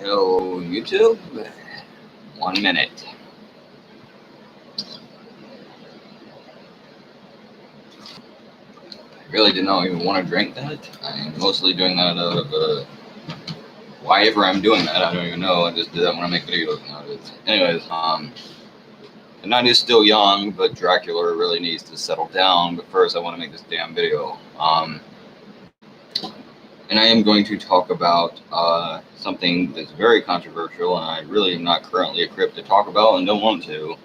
Hello, YouTube. 1 minute. I really did not even want to drink that. I'm mostly doing that out of why ever I'm doing that. I don't even know. I just do that when I make videos nowadays. Anyways, the night is still young, but Dracula really needs to settle down. But first, I want to make this damn video. And I am going to talk about something that's very controversial, and I really am not currently equipped to talk about and don't want to.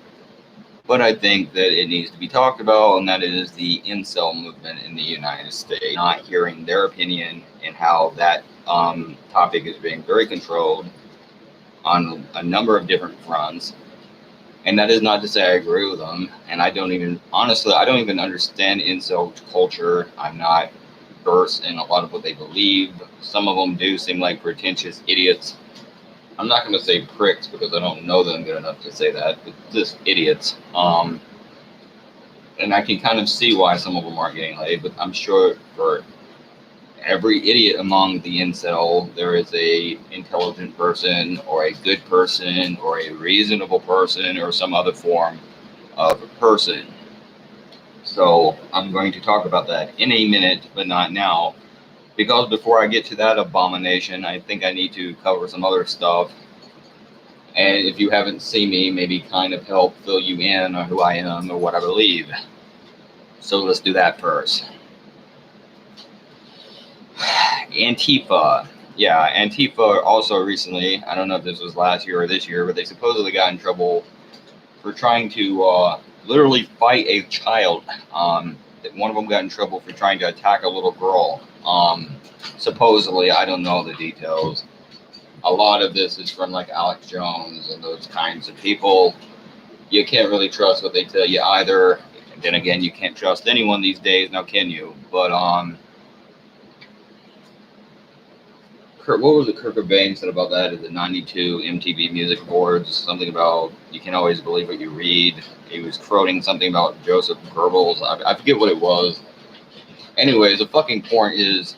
But I think that it needs to be talked about, and that is the incel movement in the United States. Not hearing their opinion and how that topic is being very controlled on a number of different fronts. And that is not to say I agree with them. And I don't even understand incel culture. I'm not versed in a lot of what they believe. Some of them do seem like pretentious idiots. I'm not going to say pricks because I don't know them good enough to say that, but just idiots. And I can kind of see why some of them aren't getting laid, but I'm sure for every idiot among the incel, there is a intelligent person or a good person or a reasonable person or some other form of a person. So I'm going to talk about that in a minute, but not now. Because before I get to that abomination, I think I need to cover some other stuff. And if you haven't seen me, maybe kind of help fill you in on who I am or what I believe. So let's do that first. Antifa. Yeah, Antifa also recently, I don't know if this was last year or this year, but they supposedly got in trouble for trying to literally fight a child. One of them got in trouble for trying to attack a little girl. Supposedly, I don't know the details. A lot of this is from like Alex Jones and those kinds of people. You can't really trust what they tell you either. And then again, you can't trust anyone these days, now can you? But what was it Kurt Cobain said about that at the 92 MTV Music Awards? Something about you can always believe what you read. He was quoting something about Joseph Goebbels. I forget what it was. Anyways, the fucking point is,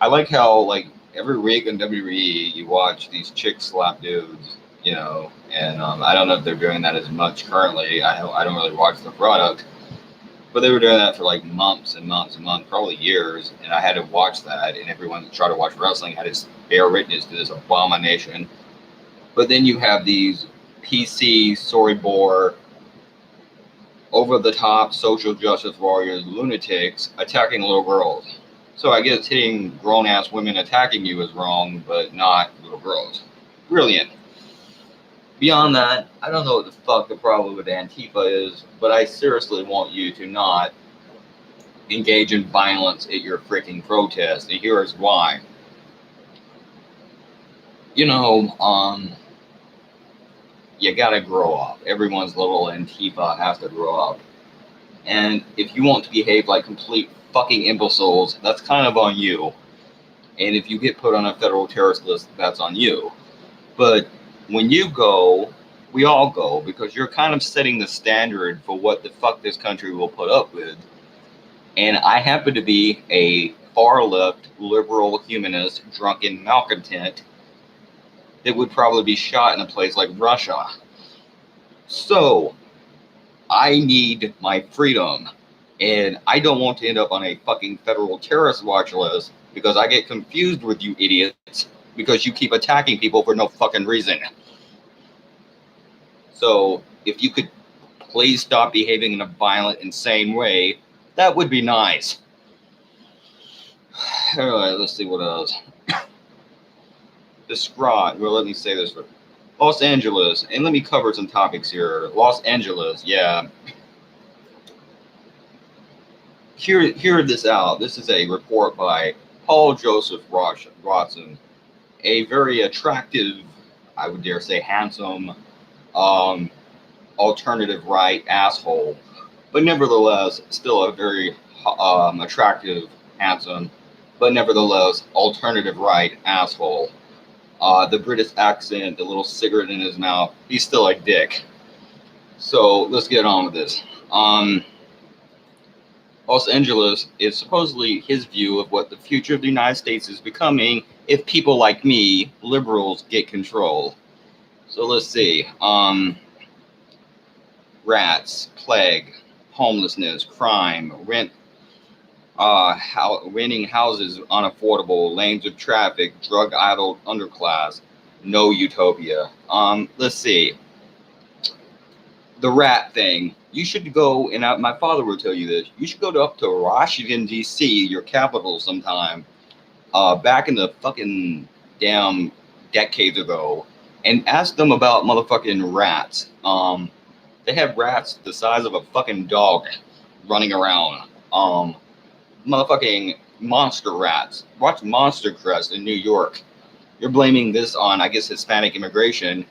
I like how like every week in WWE you watch these chicks slap dudes, you know, and I don't know if they're doing that as much currently. I don't really watch the product, but they were doing that for like months and months and months, probably years, and I had to watch that, and everyone that tried to watch wrestling had to bear witness to this abomination. But then you have these PC, storyboard, over-the-top social justice warriors, lunatics, attacking little girls. So I guess hitting grown-ass women attacking you is wrong, but not little girls. Brilliant. Beyond that, I don't know what the fuck the problem with Antifa is, but I seriously want you to not engage in violence at your freaking protest, and here is why. You know, you gotta grow up. Everyone's little Antifa has to grow up. And if you want to behave like complete fucking imbeciles, that's kind of on you. And if you get put on a federal terrorist list, that's on you. But when you go, we all go, because you're kind of setting the standard for what the fuck this country will put up with. And I happen to be a far-left, liberal, humanist, drunken malcontent that would probably be shot in a place like Russia. So, I need my freedom. And I don't want to end up on a fucking federal terrorist watch list because I get confused with you idiots because you keep attacking people for no fucking reason. So, if you could please stop behaving in a violent, insane way, that would be nice. Alright, let's see what else. Describe, well, let me say this for Los Angeles, and let me cover some topics here. Los Angeles, yeah. Hear this out. This is a report by Paul Joseph Watson, a very attractive, I would dare say handsome, alternative right asshole, but nevertheless still a very attractive, handsome, but nevertheless alternative right asshole. The British accent, the little cigarette in his mouth, he's still a dick. So let's get on with this. Los Angeles is supposedly his view of what the future of the United States is becoming if people like me, liberals, get control. So let's see. Rats, plague, homelessness, crime, renting houses unaffordable, lanes of traffic, drug-addled underclass, no utopia. Let's see. The rat thing. You should go, and my father will tell you this. You should go up to Washington D.C., your capital, sometime. Back in the fucking damn decades ago, and ask them about motherfucking rats. They have rats the size of a fucking dog running around. Motherfucking monster rats. Watch Monster Crest in New York. You're blaming this on, I guess, Hispanic immigration.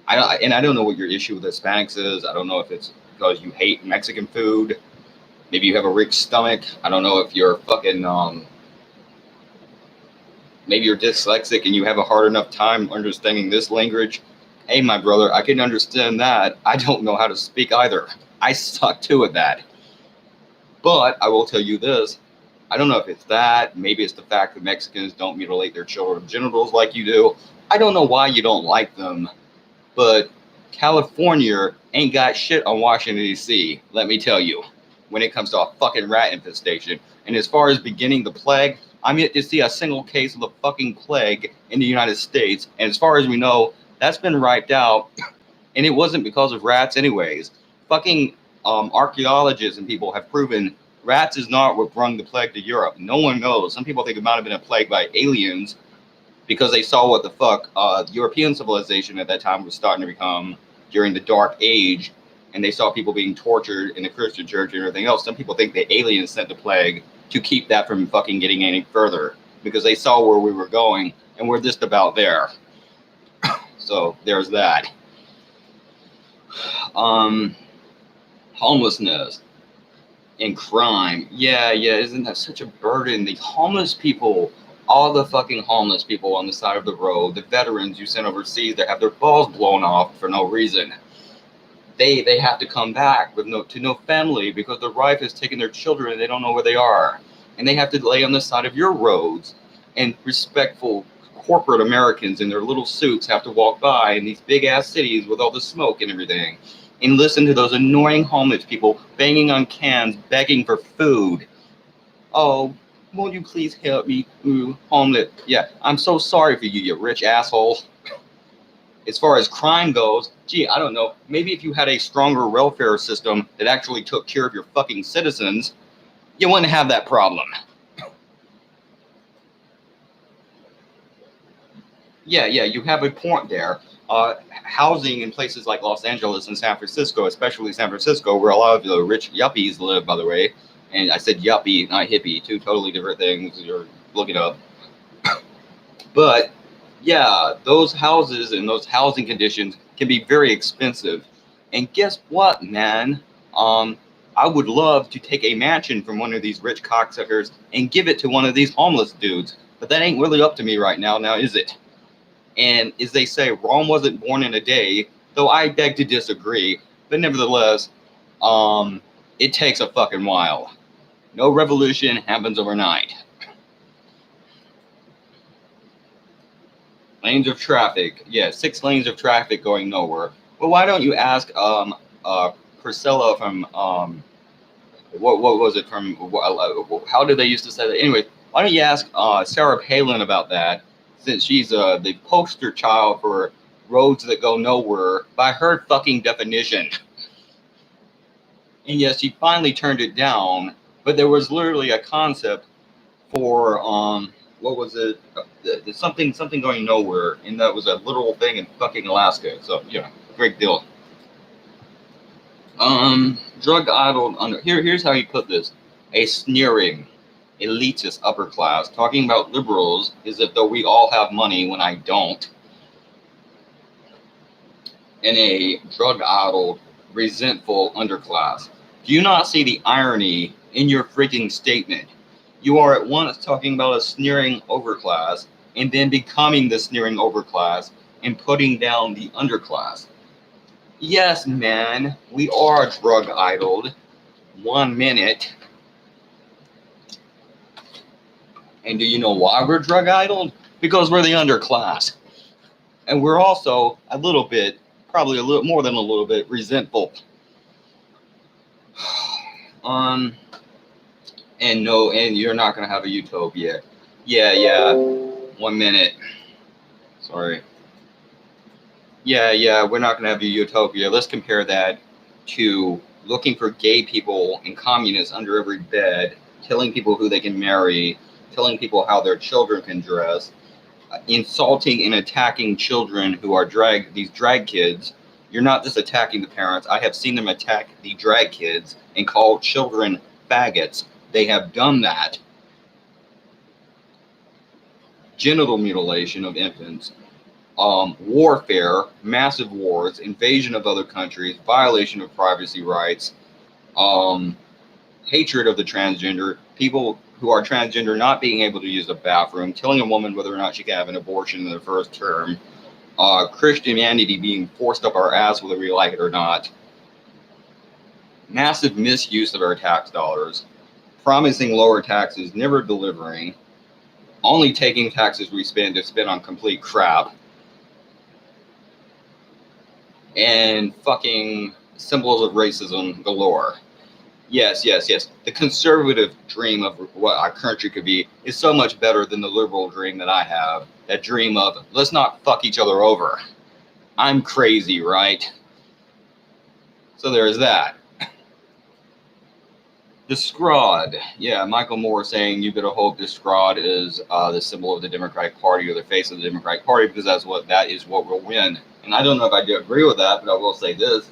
I don't know what your issue with Hispanics is. I don't know if it's because you hate Mexican food. Maybe you have a rich stomach. I don't know if you're fucking maybe you're dyslexic and you have a hard enough time understanding this language. Hey, my brother, I can understand that. I don't know how to speak either. I suck too at that. But I will tell you this. I don't know if it's that. Maybe it's the fact that Mexicans don't mutilate their children's genitals like you do. I don't know why you don't like them. But California ain't got shit on Washington, D.C., let me tell you, when it comes to a fucking rat infestation. And as far as beginning the plague, I'm yet to see a single case of the fucking plague in the United States. And as far as we know, that's been wiped out. And it wasn't because of rats anyways. Fucking archaeologists and people have proven rats is not what brought the plague to Europe. No one knows. Some people think it might have been a plague by aliens because they saw what the fuck European civilization at that time was starting to become during the Dark Age. And they saw people being tortured in the Christian church and everything else. Some people think the aliens sent the plague to keep that from fucking getting any further because they saw where we were going and we're just about there. So there's that. Homelessness and crime. Yeah, isn't that such a burden? The homeless people, all the fucking homeless people on the side of the road, the veterans you sent overseas that have their balls blown off for no reason. They have to come back with no family because the wife has taken their children and they don't know where they are. And they have to lay on the side of your roads. And respectful corporate Americans in their little suits have to walk by in these big ass cities with all the smoke and everything. And listen to those annoying homeless people banging on cans, begging for food. Oh, won't you please help me? Ooh, homeless. Yeah, I'm so sorry for you, you rich asshole. As far as crime goes, gee, I don't know. Maybe if you had a stronger welfare system that actually took care of your fucking citizens, you wouldn't have that problem. Yeah, you have a point there. Housing in places like Los Angeles and San Francisco, especially San Francisco, where a lot of the rich yuppies live, by the way. And I said yuppie, not hippie, two totally different things. You're looking up. But yeah, those houses and those housing conditions can be very expensive. And guess what, man? I would love to take a mansion from one of these rich cocksuckers and give it to one of these homeless dudes. But that ain't really up to me right now, is it? And as they say, Rome wasn't born in a day, though I beg to disagree. But nevertheless, it takes a fucking while. No revolution happens overnight. Lanes of traffic. Yeah, 6 lanes of traffic going nowhere. Well, why don't you ask Priscilla from, what was it from, how did they used to say that? Anyway, why don't you ask Sarah Palin about that, since she's the poster child for roads that go nowhere by her fucking definition. And yes, she finally turned it down, but there was literally a concept for, what was it? Something going nowhere, and that was a literal thing in fucking Alaska. So, great deal. Drug-addled here's how you put this. A sneering, elitist upper class talking about liberals as if though we all have money when I don't. And a drug-addled, resentful underclass. Do you not see the irony in your freaking statement? You are at once talking about a sneering overclass and then becoming the sneering overclass and putting down the underclass. Yes, man, we are drug-idled. 1 minute. And do you know why we're drug-idled? because we're the underclass. And we're also a little bit, probably a little more than a little bit, resentful. And no, and you're not going to have a utopia. Yeah. 1 minute. Sorry. Yeah, we're not going to have a utopia. Let's compare that to looking for gay people and communists under every bed, telling people who they can marry, telling people how their children can dress, insulting and attacking children who are these drag kids. You're not just attacking the parents. I have seen them attack the drag kids and call children faggots. They have done that. Genital mutilation of infants. Warfare, massive wars, invasion of other countries, violation of privacy rights, hatred of the transgender, people who are transgender not being able to use a bathroom, telling a woman whether or not she can have an abortion in the first term, Christianity being forced up our ass whether we like it or not, massive misuse of our tax dollars, promising lower taxes, never delivering, only taking taxes we spend to spend on complete crap, and fucking symbols of racism galore. Yes. The conservative dream of what our country could be is so much better than the liberal dream that I have. That dream of, let's not fuck each other over. I'm crazy, right? So there's that. The Scrod. Yeah, Michael Moore saying you better hope the Scrod is the symbol of the Democratic Party or the face of the Democratic Party, because that is what will win. And I don't know if I do agree with that, but I will say this.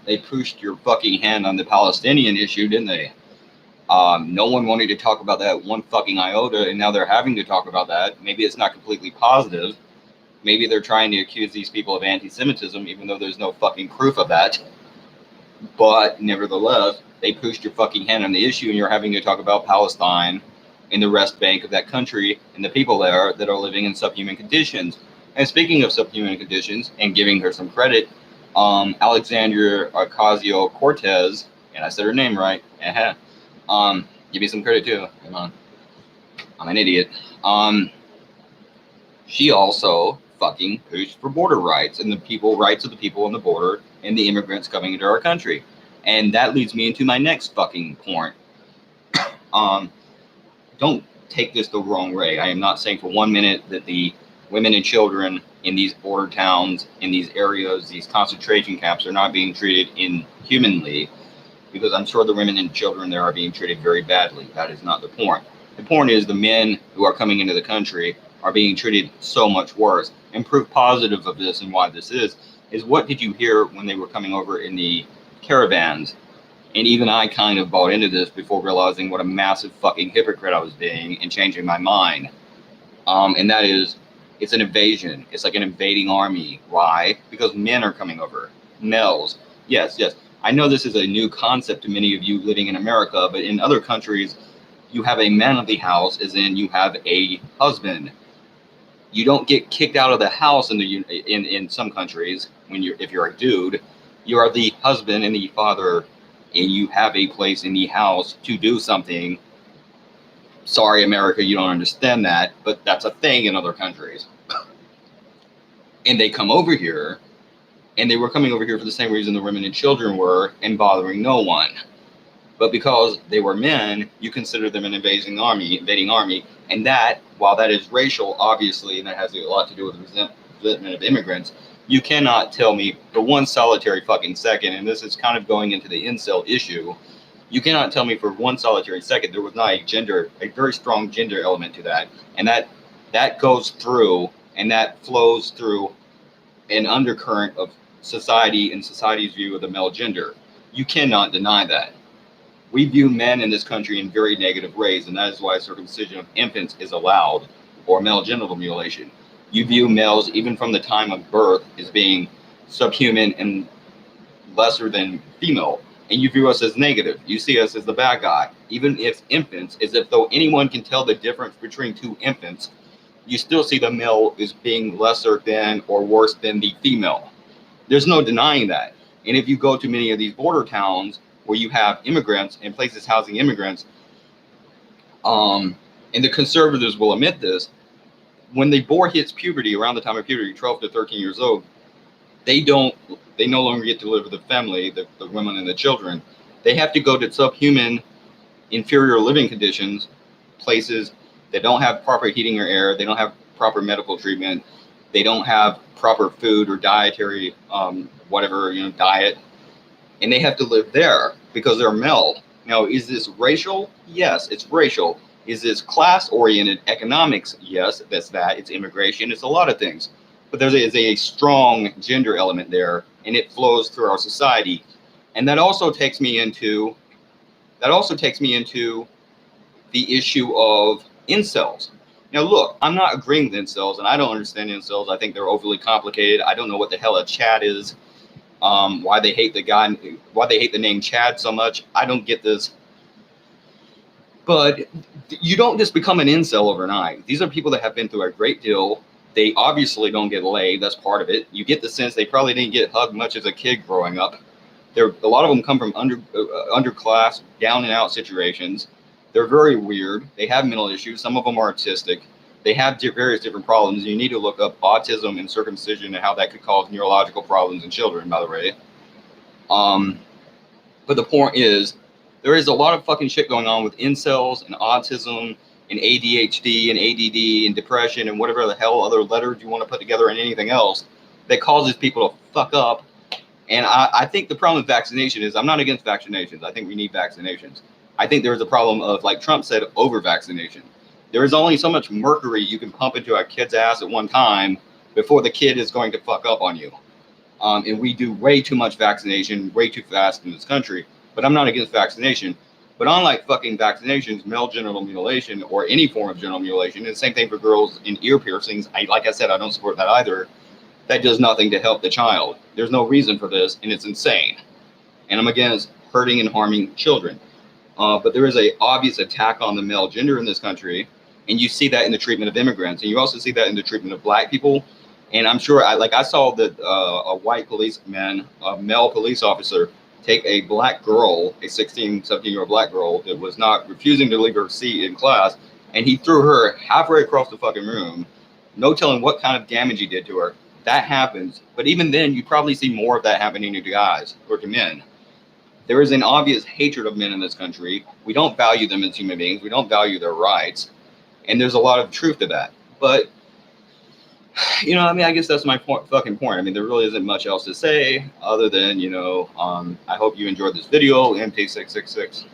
They pushed your fucking hand on the Palestinian issue, didn't they? No one wanted to talk about that one fucking iota, and now they're having to talk about that. Maybe it's not completely positive. Maybe they're trying to accuse these people of anti-Semitism, even though there's no fucking proof of that. But nevertheless, they pushed your fucking hand on the issue, and you're having to talk about Palestine and the West Bank of that country and the people there that are living in subhuman conditions. And speaking of subhuman conditions, and giving her some credit, Alexandria Ocasio-Cortez, and I said her name right, give me some credit too, come on, I'm an idiot, she also fucking pushed for border rights and rights of the people on the border and the immigrants coming into our country. And that leads me into my next fucking point. Don't take this the wrong way. I am not saying for 1 minute that the women and children in these border towns, in these areas, these concentration camps are not being treated inhumanly, because I'm sure the women and children there are being treated very badly. That is not the point. The point is the men who are coming into the country are being treated so much worse. And proof positive of this and why this is what did you hear when they were coming over in the caravans? And even I kind of bought into this before realizing what a massive fucking hypocrite I was being and changing my mind. And that is, it's an invasion. It's like an invading army. Why? Because men are coming over. Males. Yes. I know this is a new concept to many of you living in America, but in other countries, you have a man of the house, as in you have a husband. You don't get kicked out of the house in some countries if you're a dude. You are the husband and the father, and you have a place in the house to do something. Sorry, America, you don't understand that, but that's a thing in other countries. And they come over here, and they were coming over here for the same reason the women and children were, and bothering no one. But because they were men, you consider them an invading army, and that, while that is racial, obviously, and that has a lot to do with resentment of immigrants, you cannot tell me for one solitary fucking second, and this is kind of going into the incel issue, you cannot tell me for one solitary second there was not a very strong gender element to that, and that goes through, and that flows through an undercurrent of society and society's view of the male gender. You cannot deny that. We view men in this country in very negative ways, and that is why circumcision of infants is allowed, or male genital mutilation. You view males, even from the time of birth, as being subhuman and lesser than female, and you view us as negative. You see us as the bad guy. Even if infants, as if though anyone can tell the difference between two infants, you still see the male as being lesser than or worse than the female. There's no denying that. And if you go to many of these border towns where you have immigrants and places housing immigrants, and the conservatives will admit this, when the boy hits puberty, around the time of puberty, 12 to 13 years old, they no longer get to live with the family, the women and the children. They have to go to subhuman, inferior living conditions, places that don't have proper heating or air. They don't have proper medical treatment. They don't have proper food or dietary, diet, and they have to live there because they're male. Now, is this racial? Yes, it's racial. Is this class-oriented economics? Yes, that's that. It's immigration. It's a lot of things. But there is a strong gender element there, and it flows through our society. And that also takes me into the issue of incels. Now, look, I'm not agreeing with incels, and I don't understand incels. I think they're overly complicated. I don't know what the hell a Chad is. Why they hate the name Chad so much. I don't get this. But you don't just become an incel overnight. These are people that have been through a great deal. They obviously don't get laid. That's part of it. You get the sense they probably didn't get hugged much as a kid growing up. A lot of them come from underclass, down and out situations. They're very weird. They have mental issues. Some of them are autistic. They have various different problems. You need to look up autism and circumcision and how that could cause neurological problems in children, by the way. But the point is, there is a lot of fucking shit going on with incels and autism and ADHD and ADD and depression and whatever the hell other letters you want to put together and anything else that causes people to fuck up. And I think the problem with vaccination is, I'm not against vaccinations. I think we need vaccinations. I think there's a problem of, like Trump said, over-vaccination. There is only so much mercury you can pump into a kid's ass at one time before the kid is going to fuck up on you. And we do way too much vaccination, way too fast in this country. But I'm not against vaccination. But unlike fucking vaccinations, male genital mutilation or any form of genital mutilation, and the same thing for girls in ear piercings, like I said, I don't support that either. That does nothing to help the child. There's no reason for this, and it's insane. And I'm against hurting and harming children. But there is an obvious attack on the male gender in this country, and you see that in the treatment of immigrants, and you also see that in the treatment of black people. And I'm sure, I saw that a white policeman, a male police officer, take a black girl, a 16, 17-year-old black girl that was not refusing to leave her seat in class, and he threw her halfway across the fucking room. No telling what kind of damage he did to her. That happens. But even then, you probably see more of that happening to guys or to men. There is an obvious hatred of men in this country. We don't value them as human beings. We don't value their rights. And there's a lot of truth to that. But, I guess that's my fucking point. I mean, there really isn't much else to say other than, I hope you enjoyed this video, MT666.